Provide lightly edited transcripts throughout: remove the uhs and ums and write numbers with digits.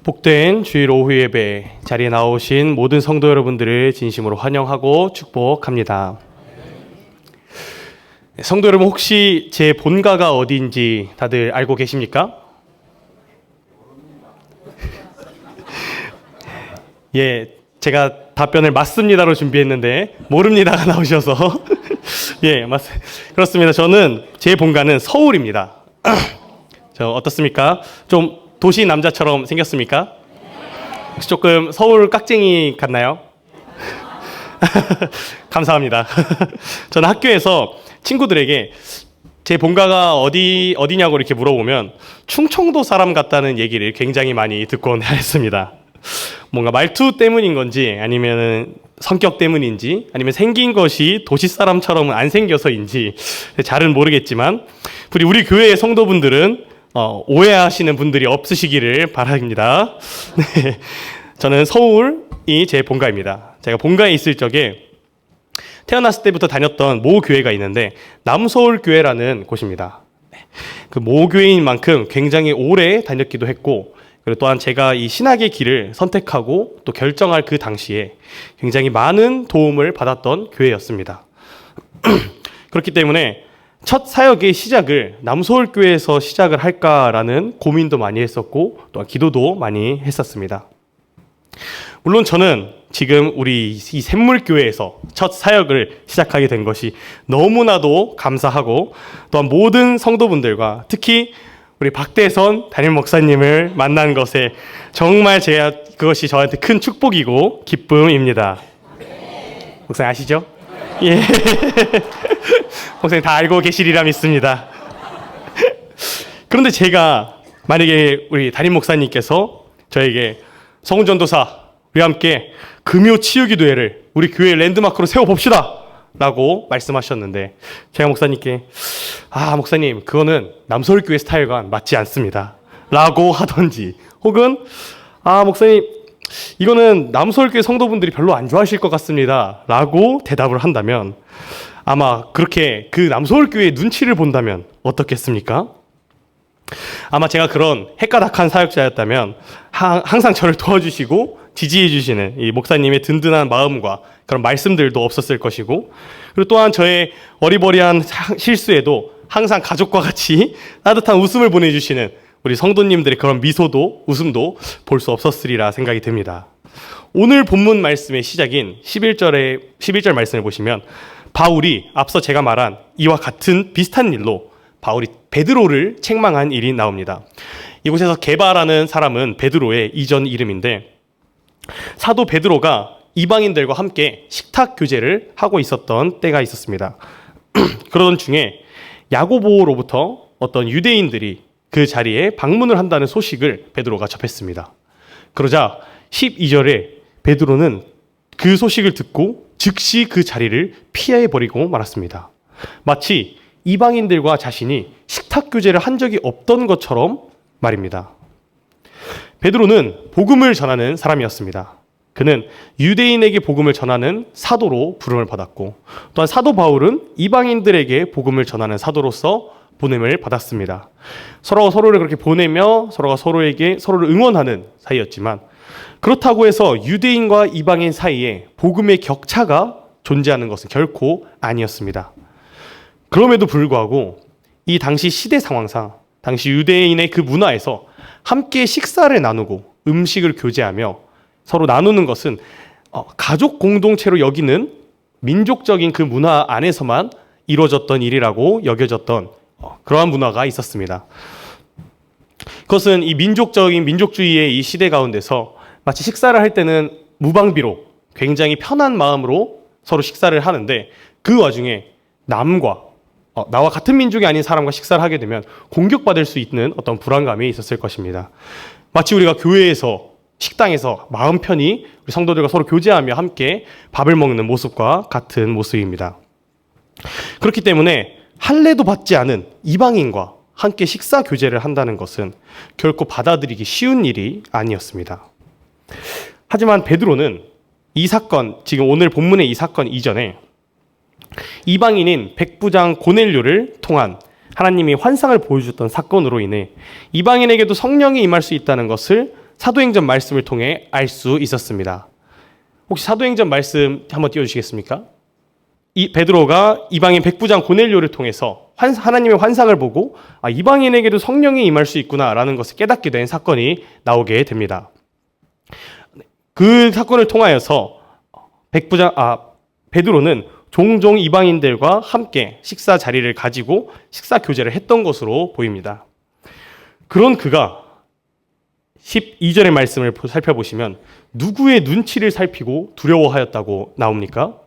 복된 주일 오후 예배 자리에 나오신 모든 성도 여러분들을 진심으로 환영하고 축복합니다. 성도 여러분, 혹시 제 본가가 어디인지 다들 알고 계십니까? 예, 제가 답변을 맞습니다로 준비했는데 모릅니다가 나오셔서 예, 그렇습니다. 저는 제 본가는 서울입니다. 저 어떻습니까? 좀 도시 남자처럼 생겼습니까? 혹시 조금 서울 깍쟁이 같나요? 감사합니다. 저는 학교에서 친구들에게 제 본가가 어디냐고 이렇게 물어보면 충청도 사람 같다는 얘기를 굉장히 많이 듣곤 했습니다. 뭔가 말투 때문인 건지 아니면 성격 때문인지 아니면 생긴 것이 도시 사람처럼 안 생겨서인지 잘은 모르겠지만 우리 교회의 성도분들은 오해하시는 분들이 없으시기를 바랍니다. 네, 저는 서울이 제 본가입니다. 제가 본가에 있을 적에 태어났을 때부터 다녔던 모 교회가 있는데 남서울교회라는 곳입니다. 그 모 교회인 만큼 굉장히 오래 다녔기도 했고, 그리고 또한 제가 이 신학의 길을 선택하고 또 결정할 그 당시에 굉장히 많은 도움을 받았던 교회였습니다. 그렇기 때문에 첫 사역의 시작을 남서울교회에서 시작을 할까라는 고민도 많이 했었고 또한 기도도 많이 했었습니다. 물론 저는 지금 우리 이 샘물교회에서 첫 사역을 시작하게 된 것이 너무나도 감사하고 또한 모든 성도분들과 특히 우리 박대선 담임 목사님을 만난 것에 정말 그것이 저한테 큰 축복이고 기쁨입니다. 목사님 아시죠? 예. 목사님 다 알고 계시리라 믿습니다. 그런데 제가 만약에 우리 담임 목사님께서 저에게 성훈전도사 우리 함께 금요 치유기도회를 우리 교회 랜드마크로 세워봅시다 라고 말씀하셨는데 제가 목사님께 목사님 그거는 남서울교회 스타일과 맞지 않습니다 라고 하던지 혹은 목사님 이거는 남서울교회 성도분들이 별로 안 좋아하실 것 같습니다 라고 대답을 한다면 아마 그렇게 그 남서울교회의 눈치를 본다면 어떻겠습니까? 아마 제가 그런 헷가닥한 사역자였다면 항상 저를 도와주시고 지지해 주시는 이 목사님의 든든한 마음과 그런 말씀들도 없었을 것이고, 그리고 또한 저의 어리버리한 실수에도 항상 가족과 같이 따뜻한 웃음을 보내주시는 우리 성도님들의 그런 미소도 웃음도 볼 수 없었으리라 생각이 듭니다. 오늘 본문 말씀의 시작인 11절 말씀을 보시면 바울이 앞서 제가 말한 이와 같은 비슷한 일로 바울이 베드로를 책망한 일이 나옵니다. 이곳에서 게바라는 사람은 베드로의 이전 이름인데 사도 베드로가 이방인들과 함께 식탁 교제를 하고 있었던 때가 있었습니다. 그러던 중에 야고보로부터 어떤 유대인들이 그 자리에 방문을 한다는 소식을 베드로가 접했습니다. 그러자 12절에 베드로는 그 소식을 듣고 즉시 그 자리를 피해버리고 말았습니다. 마치 이방인들과 자신이 식탁 교제를 한 적이 없던 것처럼 말입니다. 베드로는 복음을 전하는 사람이었습니다. 그는 유대인에게 복음을 전하는 사도로 부름을 받았고 또한 사도 바울은 이방인들에게 복음을 전하는 사도로서 보냄을 받았습니다. 서로가 서로를 그렇게 보내며 서로가 서로를 응원하는 사이였지만 그렇다고 해서 유대인과 이방인 사이에 복음의 격차가 존재하는 것은 결코 아니었습니다. 그럼에도 불구하고 이 당시 시대 상황상 당시 유대인의 그 문화에서 함께 식사를 나누고 음식을 교제하며 서로 나누는 것은 가족 공동체로 여기는 민족적인 그 문화 안에서만 이루어졌던 일이라고 여겨졌던 그러한 문화가 있었습니다. 그것은 이 민족주의의 이 시대 가운데서 마치 식사를 할 때는 무방비로 굉장히 편한 마음으로 서로 식사를 하는데 그 와중에 나와 같은 민족이 아닌 사람과 식사를 하게 되면 공격받을 수 있는 어떤 불안감이 있었을 것입니다. 마치 우리가 교회에서 식당에서 마음 편히 우리 성도들과 서로 교제하며 함께 밥을 먹는 모습과 같은 모습입니다. 그렇기 때문에 할례도 받지 않은 이방인과 함께 식사 교제를 한다는 것은 결코 받아들이기 쉬운 일이 아니었습니다. 하지만 베드로는 이 사건, 지금 오늘 본문의 이 사건 이전에 이방인인 백부장 고넬료를 통한 하나님이 환상을 보여주셨던 사건으로 인해 이방인에게도 성령이 임할 수 있다는 것을 사도행전 말씀을 통해 알 수 있었습니다. 혹시 사도행전 말씀 한번 띄워주시겠습니까? 이 베드로가 이방인 백부장 고넬료를 통해서 하나님의 환상을 보고 이방인에게도 성령이 임할 수 있구나라는 것을 깨닫게 된 사건이 나오게 됩니다. 그 사건을 통하여서 베드로는 종종 이방인들과 함께 식사 자리를 가지고 식사 교제를 했던 것으로 보입니다. 그런 그가 12절의 말씀을 살펴보시면 누구의 눈치를 살피고 두려워하였다고 나옵니까?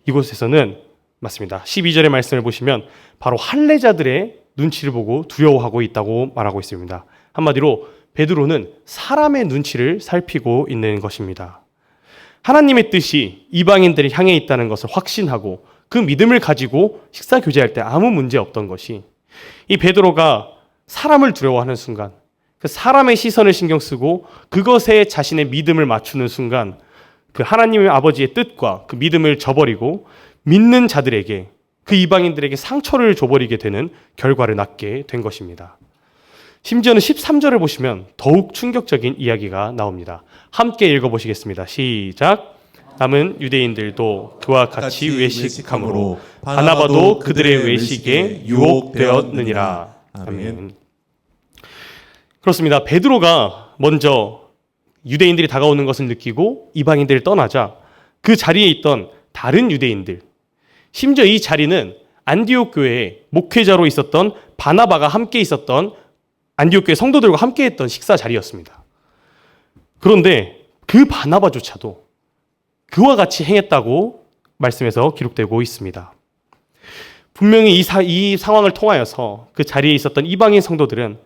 이곳에서는 맞습니다. 12절의 말씀을 보시면 바로 할례자들의 눈치를 보고 두려워하고 있다고 말하고 있습니다. 한마디로 베드로는 사람의 눈치를 살피고 있는 것입니다. 하나님의 뜻이 이방인들을 향해 있다는 것을 확신하고 그 믿음을 가지고 식사 교제할 때 아무 문제 없던 것이 이 베드로가 사람을 두려워하는 순간, 그 사람의 시선을 신경 쓰고 그것에 자신의 믿음을 맞추는 순간 그 하나님의 아버지의 뜻과 그 믿음을 저버리고 믿는 자들에게, 그 이방인들에게 상처를 줘버리게 되는 결과를 낳게 된 것입니다. 심지어는 13절을 보시면 더욱 충격적인 이야기가 나옵니다. 함께 읽어보시겠습니다. 시작. 남은 유대인들도 그와 같이 외식함으로 바나바도 그들의 외식에 유혹되었느니라. 아멘. 그렇습니다. 베드로가 먼저 유대인들이 다가오는 것을 느끼고 이방인들을 떠나자 그 자리에 있던 다른 유대인들, 심지어 이 자리는 안디옥 교회에 목회자로 있었던 바나바가 함께 있었던 안디옥 교회 성도들과 함께 했던 식사 자리였습니다. 그런데 그 바나바조차도 그와 같이 행했다고 말씀에서 기록되고 있습니다. 분명히 이 상황을 통하여서 그 자리에 있었던 이방인 성도들은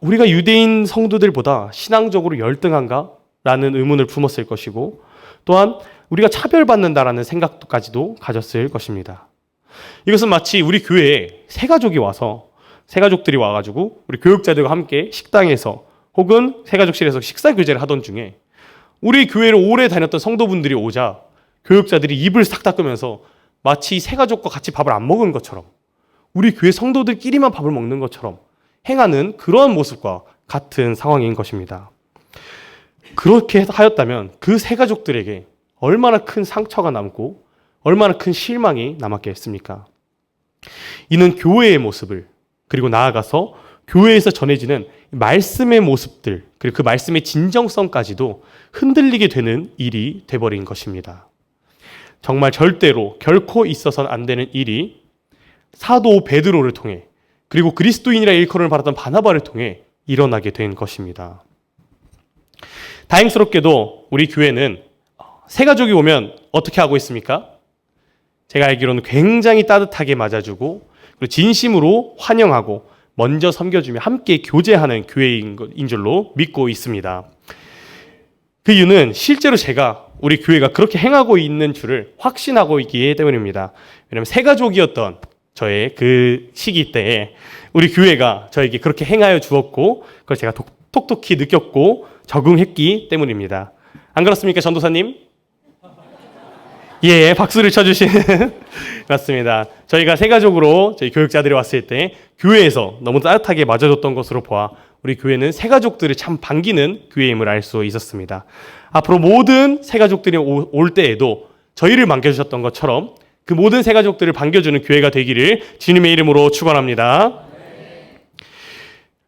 우리가 유대인 성도들보다 신앙적으로 열등한가? 라는 의문을 품었을 것이고, 또한 우리가 차별받는다라는 생각까지도 가졌을 것입니다. 이것은 마치 우리 교회에 새가족들이 와가지고 우리 교육자들과 함께 식당에서 혹은 새가족실에서 식사 교제를 하던 중에 우리 교회를 오래 다녔던 성도분들이 오자 교육자들이 입을 싹 닦으면서 마치 새가족과 같이 밥을 안 먹은 것처럼, 우리 교회 성도들끼리만 밥을 먹는 것처럼 행하는 그러한 모습과 같은 상황인 것입니다. 그렇게 하였다면 그 새가족들에게 얼마나 큰 상처가 남고 얼마나 큰 실망이 남았겠습니까? 이는 교회의 모습을, 그리고 나아가서 교회에서 전해지는 말씀의 모습들, 그리고 그 말씀의 진정성까지도 흔들리게 되는 일이 돼버린 것입니다. 정말 절대로 결코 있어서는 안 되는 일이 사도 베드로를 통해, 그리고 그리스도인이라 일컬음을 받았던 바나바를 통해 일어나게 된 것입니다. 다행스럽게도 우리 교회는 새가족이 오면 어떻게 하고 있습니까? 제가 알기로는 굉장히 따뜻하게 맞아주고 그리고 진심으로 환영하고 먼저 섬겨주며 함께 교제하는 교회인 줄로 믿고 있습니다. 그 이유는 실제로 제가 우리 교회가 그렇게 행하고 있는 줄을 확신하고 있기 때문입니다. 왜냐하면 새가족이었던 저의 그 시기 때에 우리 교회가 저에게 그렇게 행하여 주었고 그걸 제가 톡톡히 느꼈고 적응했기 때문입니다. 안 그렇습니까, 전도사님? 예, 박수를 쳐주시는 맞습니다. 저희가 새가족으로 저희 교육자들이 왔을 때 교회에서 너무 따뜻하게 맞아줬던 것으로 보아 우리 교회는 새가족들을 참 반기는 교회임을 알 수 있었습니다. 앞으로 모든 새가족들이 올 때에도 저희를 반겨주셨던 것처럼 그 모든 새가족들을 반겨주는 교회가 되기를 주님의 이름으로 축원합니다.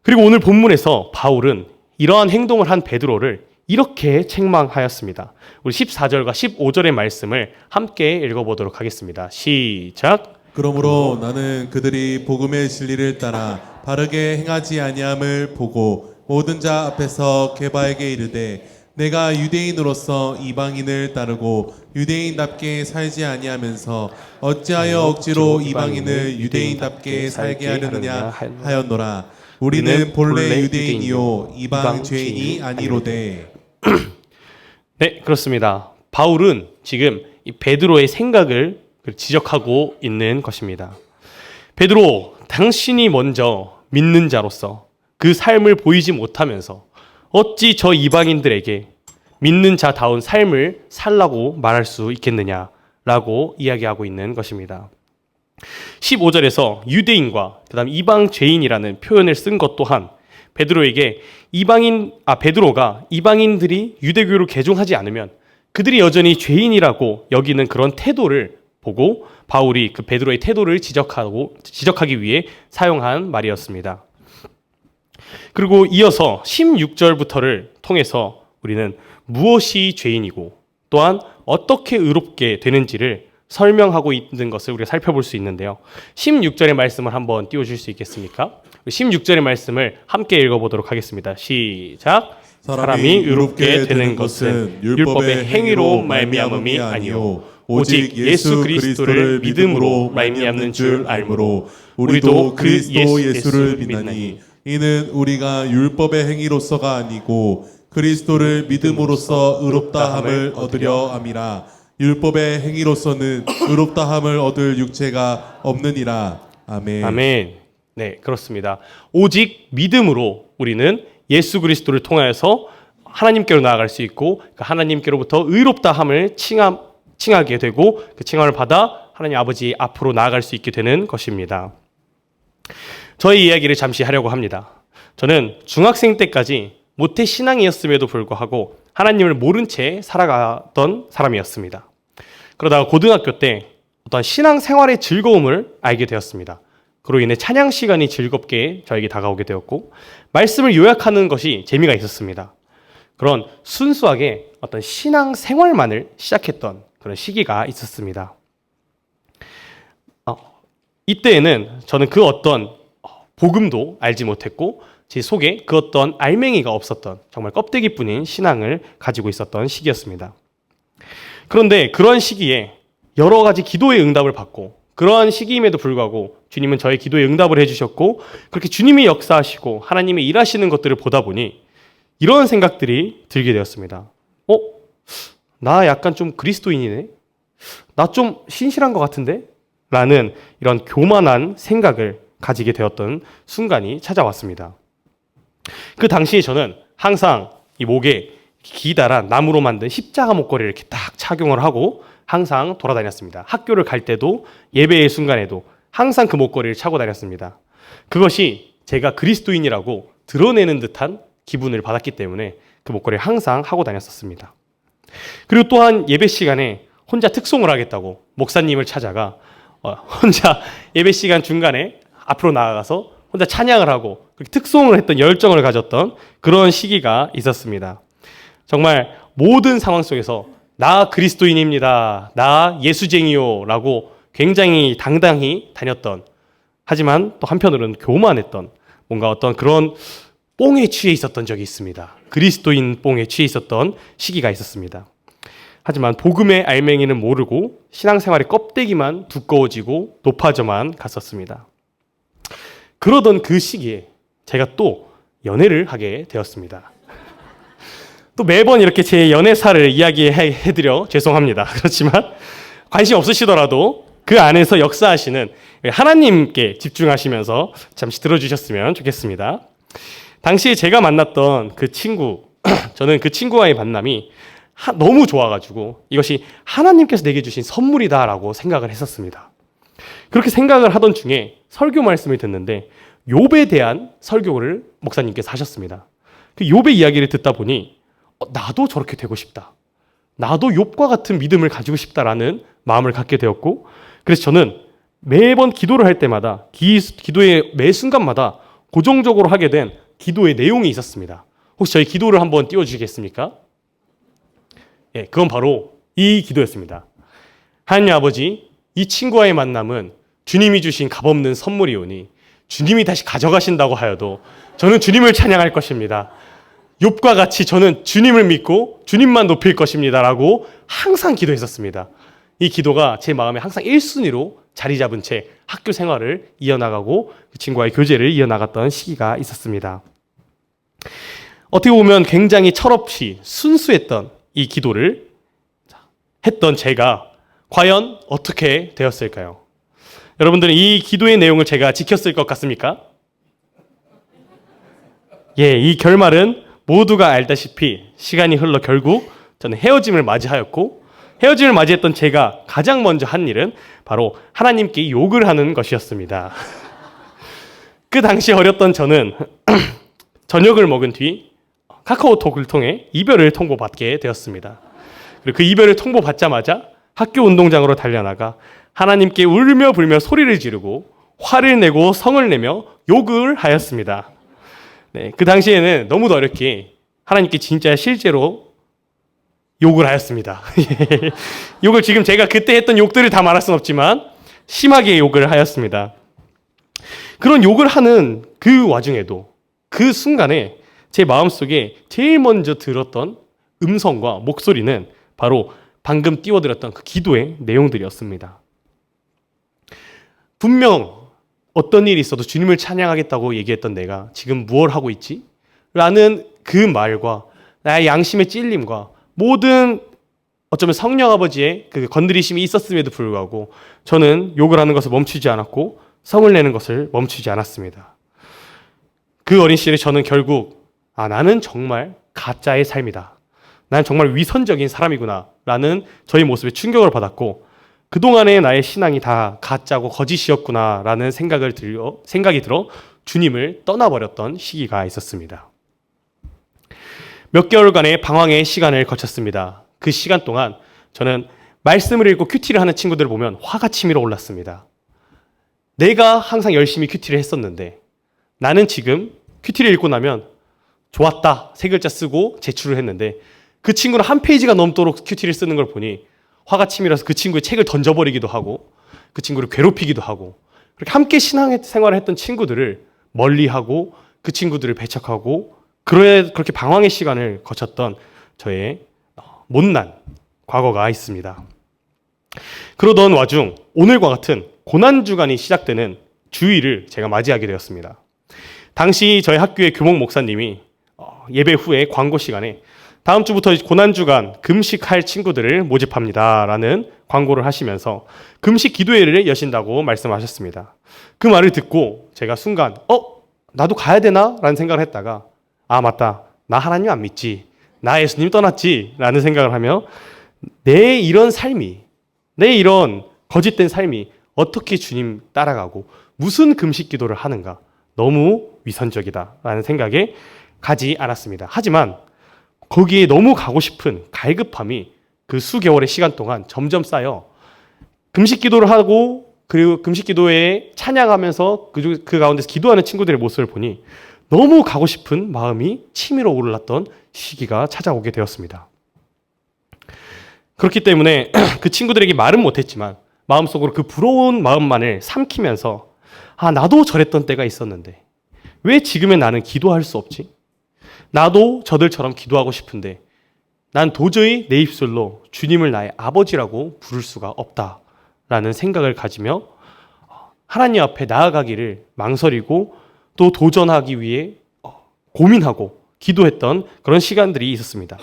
그리고 오늘 본문에서 바울은 이러한 행동을 한 베드로를 이렇게 책망하였습니다. 우리 14절과 15절의 말씀을 함께 읽어보도록 하겠습니다. 시작. 그러므로 나는 그들이 복음의 진리를 따라 바르게 행하지 아니함을 보고 모든 자 앞에서 게바에게 이르되 내가 유대인으로서 이방인을 따르고 유대인답게 살지 아니하면서 어찌하여 억지로 이방인을 유대인답게 살게 하려느냐 하였노라. 우리는 본래 유대인이요 이방 죄인이 아니로되. 네, 그렇습니다. 바울은 지금 이 베드로의 생각을 지적하고 있는 것입니다. 베드로, 당신이 먼저 믿는 자로서 그 삶을 보이지 못하면서 어찌 저 이방인들에게 믿는 자다운 삶을 살라고 말할 수 있겠느냐라고 이야기하고 있는 것입니다. 15절에서 유대인과 그다음 이방 죄인이라는 표현을 쓴 것 또한 베드로에게 베드로가 이방인들이 유대교를 개종하지 않으면 그들이 여전히 죄인이라고 여기는 그런 태도를 보고 바울이 그 베드로의 태도를 지적하기 위해 사용한 말이었습니다. 그리고 이어서 16절부터를 통해서 우리는 무엇이 죄인이고 또한 어떻게 의롭게 되는지를 설명하고 있는 것을 우리가 살펴볼 수 있는데요. 16절의 말씀을 한번 띄워줄 수 있겠습니까? 16절의 말씀을 함께 읽어보도록 하겠습니다. 시작. 사람이 의롭게 되는 것은 율법의 행위로 말미암음이 아니요 오직 예수 그리스도를 믿음으로 말미암는 줄 알므로 우리도 그 예수를 믿나니 이는 우리가 율법의 행위로서가 아니고 그리스도를 믿음으로써 의롭다함을 얻으려 함이라. 율법의 행위로서는 의롭다함을 얻을 육체가 없느니라. 아멘. 아멘. 네, 그렇습니다. 오직 믿음으로 우리는 예수 그리스도를 통하여서 하나님께로 나아갈 수 있고 그 하나님께로부터 의롭다함을 칭하게 되고 그 칭함을 받아 하나님 아버지 앞으로 나아갈 수 있게 되는 것입니다. 저의 이야기를 잠시 하려고 합니다. 저는 중학생 때까지 모태 신앙이었음에도 불구하고 하나님을 모른 채 살아가던 사람이었습니다. 그러다가 고등학교 때 어떤 신앙 생활의 즐거움을 알게 되었습니다. 그로 인해 찬양 시간이 즐겁게 저에게 다가오게 되었고 말씀을 요약하는 것이 재미가 있었습니다. 그런 순수하게 어떤 신앙 생활만을 시작했던 그런 시기가 있었습니다. 이때에는 저는 그 어떤 복음도 알지 못했고 제 속에 그 어떤 알맹이가 없었던 정말 껍데기뿐인 신앙을 가지고 있었던 시기였습니다. 그런데 그런 시기에 여러 가지 기도의 응답을 받고 그러한 시기임에도 불구하고 주님은 저의 기도에 응답을 해주셨고 그렇게 주님이 역사하시고 하나님이 일하시는 것들을 보다 보니 이런 생각들이 들게 되었습니다. 나 약간 좀 그리스도인이네? 나 좀 신실한 것 같은데? 라는 이런 교만한 생각을 가지게 되었던 순간이 찾아왔습니다. 그 당시에 저는 항상 이 목에 기다란 나무로 만든 십자가 목걸이를 이렇게 딱 착용을 하고 항상 돌아다녔습니다. 학교를 갈 때도 예배의 순간에도 항상 그 목걸이를 차고 다녔습니다. 그것이 제가 그리스도인이라고 드러내는 듯한 기분을 받았기 때문에 그 목걸이를 항상 하고 다녔었습니다. 그리고 또한 예배 시간에 혼자 특송을 하겠다고 목사님을 찾아가 혼자 예배 시간 중간에 앞으로 나아가서 혼자 찬양을 하고 그렇게 특송을 했던 열정을 가졌던 그런 시기가 있었습니다. 정말 모든 상황 속에서 나 그리스도인입니다. 나 예수쟁이요 라고 굉장히 당당히 다녔던 하지만 또 한편으로는 교만했던 뭔가 어떤 그런 뽕에 취해 있었던 적이 있습니다. 그리스도인 뽕에 취해 있었던 시기가 있었습니다. 하지만 복음의 알맹이는 모르고 신앙생활의 껍데기만 두꺼워지고 높아져만 갔었습니다. 그러던 그 시기에 제가 또 연애를 하게 되었습니다. 또 매번 이렇게 제 연애사를 이야기해드려 죄송합니다. 그렇지만 관심 없으시더라도 그 안에서 역사하시는 하나님께 집중하시면서 잠시 들어주셨으면 좋겠습니다. 당시에 제가 만났던 그 친구, 저는 그 친구와의 만남이 너무 좋아가지고 이것이 하나님께서 내게 주신 선물이다라고 생각을 했었습니다. 그렇게 생각을 하던 중에 설교 말씀을 듣는데 욥에 대한 설교를 목사님께서 하셨습니다. 그 욥의 이야기를 듣다 보니 나도 저렇게 되고 싶다. 나도 욥과 같은 믿음을 가지고 싶다라는 마음을 갖게 되었고 그래서 저는 매번 기도를 할 때마다 기도의 매 순간마다 고정적으로 하게 된 기도의 내용이 있었습니다. 혹시 저희 기도를 한번 띄워주시겠습니까? 예, 그건 바로 이 기도였습니다. 하나님 아버지, 이 친구와의 만남은 주님이 주신 값없는 선물이오니 주님이 다시 가져가신다고 하여도 저는 주님을 찬양할 것입니다. 욥과 같이 저는 주님을 믿고 주님만 높일 것입니다 라고 항상 기도했었습니다. 이 기도가 제 마음에 항상 1순위로 자리 잡은 채 학교 생활을 이어나가고 그 친구와의 교제를 이어나갔던 시기가 있었습니다. 어떻게 보면 굉장히 철없이 순수했던 이 기도를 했던 제가 과연 어떻게 되었을까요? 여러분들은 이 기도의 내용을 제가 지켰을 것 같습니까? 예, 이 결말은 모두가 알다시피 시간이 흘러 결국 저는 헤어짐을 맞이하였고 헤어짐을 맞이했던 제가 가장 먼저 한 일은 바로 하나님께 욕을 하는 것이었습니다. 그 당시 어렸던 저는 저녁을 먹은 뒤 카카오톡을 통해 이별을 통보받게 되었습니다. 그리고 그 이별을 통보받자마자 학교 운동장으로 달려나가 하나님께 울며 불며 소리를 지르고 화를 내고 성을 내며 욕을 하였습니다. 네, 그 당시에는 너무도 어렵게 하나님께 진짜 실제로 욕을 하였습니다. 욕을 지금 제가 그때 했던 욕들을 다 말할 수는 없지만 심하게 욕을 하였습니다. 그런 욕을 하는 그 와중에도 그 순간에 제 마음속에 제일 먼저 들었던 음성과 목소리는 바로 방금 띄워드렸던 그 기도의 내용들이었습니다. 분명 어떤 일이 있어도 주님을 찬양하겠다고 얘기했던 내가 지금 무엇을 하고 있지? 라는 그 말과 나의 양심의 찔림과 모든 어쩌면 성령 아버지의 그 건드리심이 있었음에도 불구하고 저는 욕을 하는 것을 멈추지 않았고 성을 내는 것을 멈추지 않았습니다. 그 어린 시절에 저는 결국 나는 정말 가짜의 삶이다. 나는 정말 위선적인 사람이구나 라는 저의 모습에 충격을 받았고 그동안의 나의 신앙이 다 가짜고 거짓이었구나 라는 생각이 들어 주님을 떠나버렸던 시기가 있었습니다. 몇 개월간의 방황의 시간을 거쳤습니다. 그 시간 동안 저는 말씀을 읽고 큐티를 하는 친구들을 보면 화가 치밀어 올랐습니다. 내가 항상 열심히 큐티를 했었는데 나는 지금 큐티를 읽고 나면 좋았다 세 글자 쓰고 제출을 했는데 그 친구는 한 페이지가 넘도록 큐티를 쓰는 걸 보니 화가 치밀어서 그 친구의 책을 던져버리기도 하고 그 친구를 괴롭히기도 하고 그렇게 함께 신앙생활을 했던 친구들을 멀리하고 그 친구들을 배척하고 그렇게 방황의 시간을 거쳤던 저의 못난 과거가 있습니다. 그러던 와중 오늘과 같은 고난주간이 시작되는 주일을 제가 맞이하게 되었습니다. 당시 저희 학교의 교목 목사님이 예배 후에 광고 시간에 다음 주부터 고난주간 금식할 친구들을 모집합니다 라는 광고를 하시면서 금식 기도회를 여신다고 말씀하셨습니다. 그 말을 듣고 제가 순간 나도 가야 되나? 라는 생각을 했다가 맞다. 나 하나님 안 믿지. 나 예수님 떠났지. 라는 생각을 하며 내 이런 삶이 내 이런 거짓된 삶이 어떻게 주님 따라가고 무슨 금식 기도를 하는가 너무 위선적이다 라는 생각에 가지 않았습니다. 하지만 거기에 너무 가고 싶은 갈급함이 그 수개월의 시간 동안 점점 쌓여 금식 기도를 하고 그리고 금식 기도에 찬양하면서 그 가운데서 기도하는 친구들의 모습을 보니 너무 가고 싶은 마음이 치밀어 올랐던 시기가 찾아오게 되었습니다. 그렇기 때문에 그 친구들에게 말은 못했지만 마음속으로 그 부러운 마음만을 삼키면서 나도 저랬던 때가 있었는데 왜 지금의 나는 기도할 수 없지? 나도 저들처럼 기도하고 싶은데 난 도저히 내 입술로 주님을 나의 아버지라고 부를 수가 없다라는 생각을 가지며 하나님 앞에 나아가기를 망설이고 또 도전하기 위해 고민하고 기도했던 그런 시간들이 있었습니다.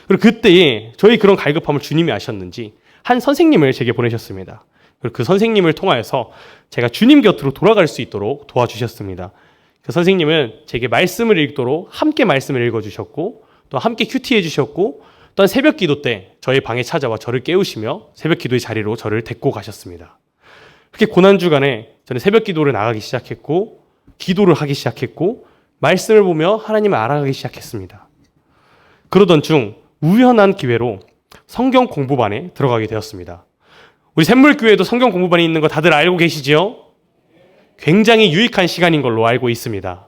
그리고 그때에 저희 그런 갈급함을 주님이 아셨는지 한 선생님을 제게 보내셨습니다. 그리고 그 선생님을 통하여서 제가 주님 곁으로 돌아갈 수 있도록 도와주셨습니다. 그 선생님은 제게 말씀을 읽도록 함께 말씀을 읽어주셨고 또 함께 큐티해 주셨고 또한 새벽 기도 때 저희 방에 찾아와 저를 깨우시며 새벽 기도의 자리로 저를 데리고 가셨습니다. 그렇게 고난주간에 저는 새벽 기도를 나가기 시작했고 기도를 하기 시작했고 말씀을 보며 하나님을 알아가기 시작했습니다. 그러던 중 우연한 기회로 성경 공부반에 들어가게 되었습니다. 우리 샘물교회도 성경 공부반이 있는 거 다들 알고 계시지요? 굉장히 유익한 시간인 걸로 알고 있습니다.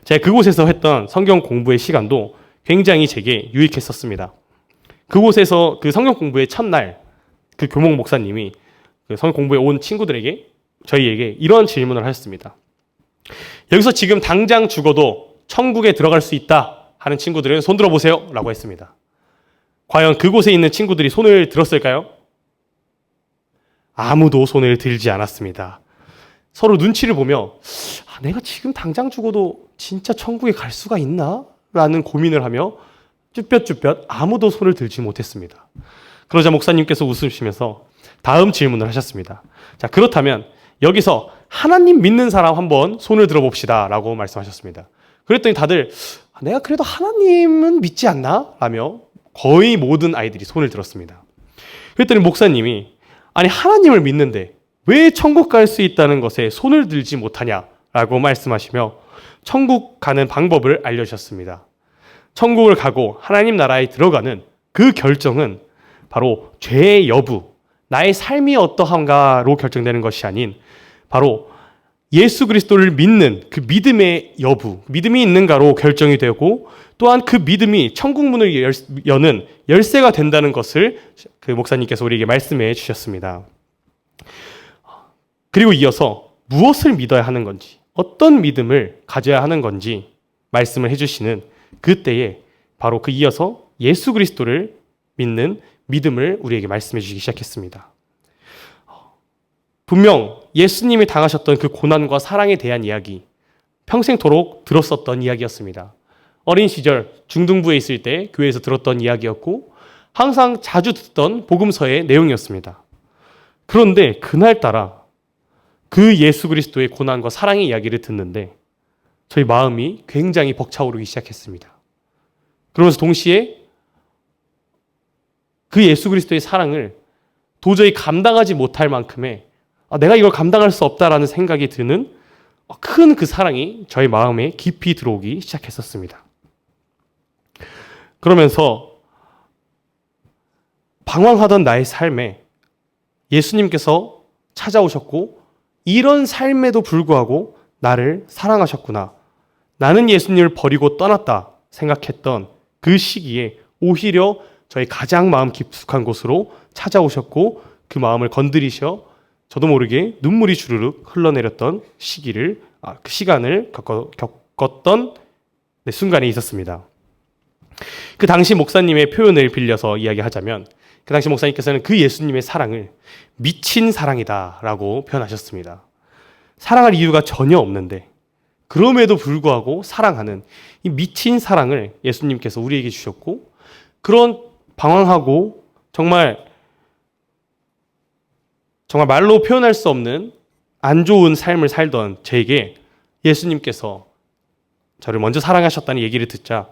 제가 그곳에서 했던 성경 공부의 시간도 굉장히 제게 유익했었습니다. 그곳에서 그 성경 공부의 첫날 그 교목 목사님이 그 성경 공부에 온 친구들에게 저희에게 이런 질문을 하셨습니다. 여기서 지금 당장 죽어도 천국에 들어갈 수 있다 하는 친구들은 손 들어보세요 라고 했습니다. 과연 그곳에 있는 친구들이 손을 들었을까요? 아무도 손을 들지 않았습니다. 서로 눈치를 보며 내가 지금 당장 죽어도 진짜 천국에 갈 수가 있나? 라는 고민을 하며 쭈뼛쭈뼛 아무도 손을 들지 못했습니다. 그러자 목사님께서 웃으시면서 다음 질문을 하셨습니다. 자, 그렇다면 여기서 하나님 믿는 사람 한번 손을 들어봅시다 라고 말씀하셨습니다. 그랬더니 다들 내가 그래도 하나님은 믿지 않나? 라며 거의 모든 아이들이 손을 들었습니다. 그랬더니 목사님이 아니 하나님을 믿는데 왜 천국 갈 수 있다는 것에 손을 들지 못하냐라고 말씀하시며 천국 가는 방법을 알려주셨습니다. 천국을 가고 하나님 나라에 들어가는 그 결정은 바로 죄의 여부, 나의 삶이 어떠한가로 결정되는 것이 아닌 바로 예수 그리스도를 믿는 그 믿음의 여부, 믿음이 있는가로 결정이 되고 또한 그 믿음이 천국 문을 여는 열쇠가 된다는 것을 그 목사님께서 우리에게 말씀해 주셨습니다. 그리고 이어서 무엇을 믿어야 하는 건지, 어떤 믿음을 가져야 하는 건지 말씀을 해주시는 그때에 바로 그 이어서 예수 그리스도를 믿는 믿음을 우리에게 말씀해 주시기 시작했습니다. 분명 예수님이 당하셨던 그 고난과 사랑에 대한 이야기, 평생토록 들었었던 이야기였습니다. 어린 시절 중등부에 있을 때 교회에서 들었던 이야기였고 항상 자주 듣던 복음서의 내용이었습니다. 그런데 그날따라 그 예수 그리스도의 고난과 사랑의 이야기를 듣는데 저희 마음이 굉장히 벅차오르기 시작했습니다. 그러면서 동시에 그 예수 그리스도의 사랑을 도저히 감당하지 못할 만큼의 내가 이걸 감당할 수 없다라는 생각이 드는 큰 그 사랑이 저희 마음에 깊이 들어오기 시작했었습니다. 그러면서 방황하던 나의 삶에 예수님께서 찾아오셨고 이런 삶에도 불구하고 나를 사랑하셨구나. 나는 예수님을 버리고 떠났다 생각했던 그 시기에 오히려 저희 가장 마음 깊숙한 곳으로 찾아오셨고 그 마음을 건드리셔 저도 모르게 눈물이 주르륵 흘러내렸던 그 시간을 겪었던 순간이 있었습니다. 그 당시 목사님의 표현을 빌려서 이야기하자면 그 당시 목사님께서는 그 예수님의 사랑을 미친 사랑이다라고 표현하셨습니다. 사랑할 이유가 전혀 없는데 그럼에도 불구하고 사랑하는 이 미친 사랑을 예수님께서 우리에게 주셨고 그런 방황하고 정말 말로 표현할 수 없는 안 좋은 삶을 살던 저에게 예수님께서 저를 먼저 사랑하셨다는 얘기를 듣자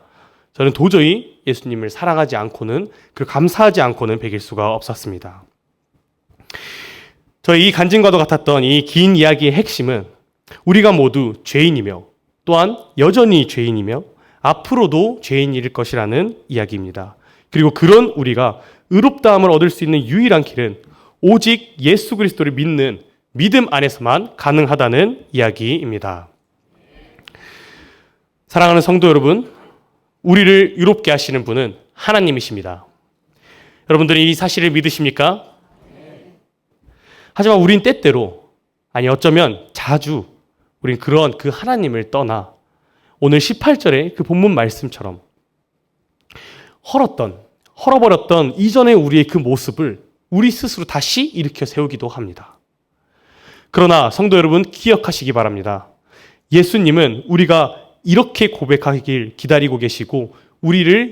저는 도저히 예수님을 사랑하지 않고는 감사하지 않고는 베길 수가 없었습니다. 저희 이 간증과도 같았던 이 긴 이야기의 핵심은 우리가 모두 죄인이며 또한 여전히 죄인이며 앞으로도 죄인일 것이라는 이야기입니다. 그리고 그런 우리가 의롭다함을 얻을 수 있는 유일한 길은 오직 예수 그리스도를 믿는 믿음 안에서만 가능하다는 이야기입니다. 사랑하는 성도 여러분, 우리를 의롭게 하시는 분은 하나님이십니다. 여러분들이 이 사실을 믿으십니까? 하지만 우린 때때로, 어쩌면 자주 우린 그런 그 하나님을 떠나 오늘 18절의 그 본문 말씀처럼 헐어버렸던 이전의 우리의 그 모습을 우리 스스로 다시 일으켜 세우기도 합니다. 그러나 성도 여러분 기억하시기 바랍니다. 예수님은 우리가 이렇게 고백하길 기다리고 계시고 우리가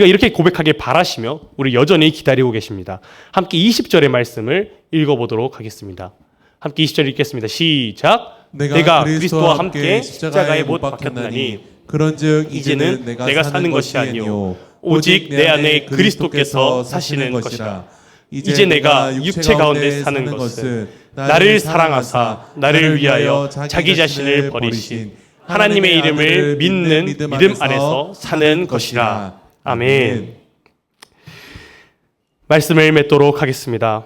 이렇게 고백하길 바라시며 우리 여전히 기다리고 계십니다. 함께 20절의 말씀을 읽어보도록 하겠습니다. 함께 20절 읽겠습니다. 시작. 내가 그리스도와 함께 십자가에 못 박혔나니 그런즉 이제는 내가 사는 것이 아니요 오직 내 안에 그리스도께서 사시는 것이라. 이제 내가 육체 가운데 사는 것은 나를 사랑하사 나를 위하여 자기 자신을 버리신 하나님의 이름을 믿는 믿음 안에서 사는 것이라. 아멘. 말씀을 맺도록 하겠습니다.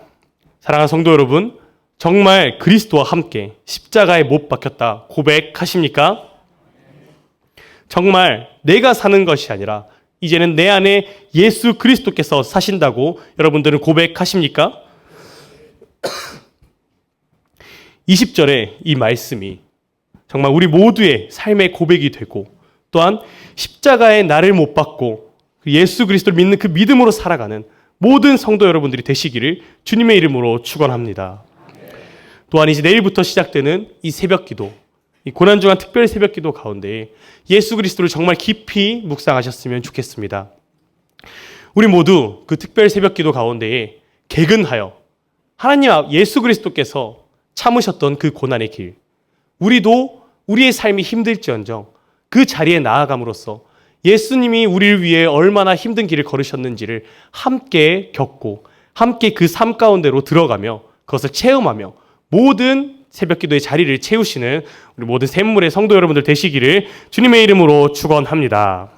사랑하는 성도 여러분, 정말 그리스도와 함께 십자가에 못 박혔다 고백하십니까? 정말 내가 사는 것이 아니라 이제는 내 안에 예수 그리스도께서 사신다고 여러분들은 고백하십니까? 20절의 이 말씀이 정말 우리 모두의 삶의 고백이 되고 또한 십자가에 나를 못 박고 예수 그리스도를 믿는 그 믿음으로 살아가는 모든 성도 여러분들이 되시기를 주님의 이름으로 축원합니다. 또한 이제 내일부터 시작되는 이 새벽기도, 이 고난중한 특별 새벽기도 가운데 예수 그리스도를 정말 깊이 묵상하셨으면 좋겠습니다. 우리 모두 그 특별 새벽기도 가운데에 개근하여 하나님 예수 그리스도께서 참으셨던 그 고난의 길, 우리도 우리의 삶이 힘들지언정 그 자리에 나아감으로써 예수님이 우리를 위해 얼마나 힘든 길을 걸으셨는지를 함께 겪고 함께 그 삶 가운데로 들어가며 그것을 체험하며 모든 새벽 기도의 자리를 채우시는 우리 모든 샘물의 성도 여러분들 되시기를 주님의 이름으로 축원합니다.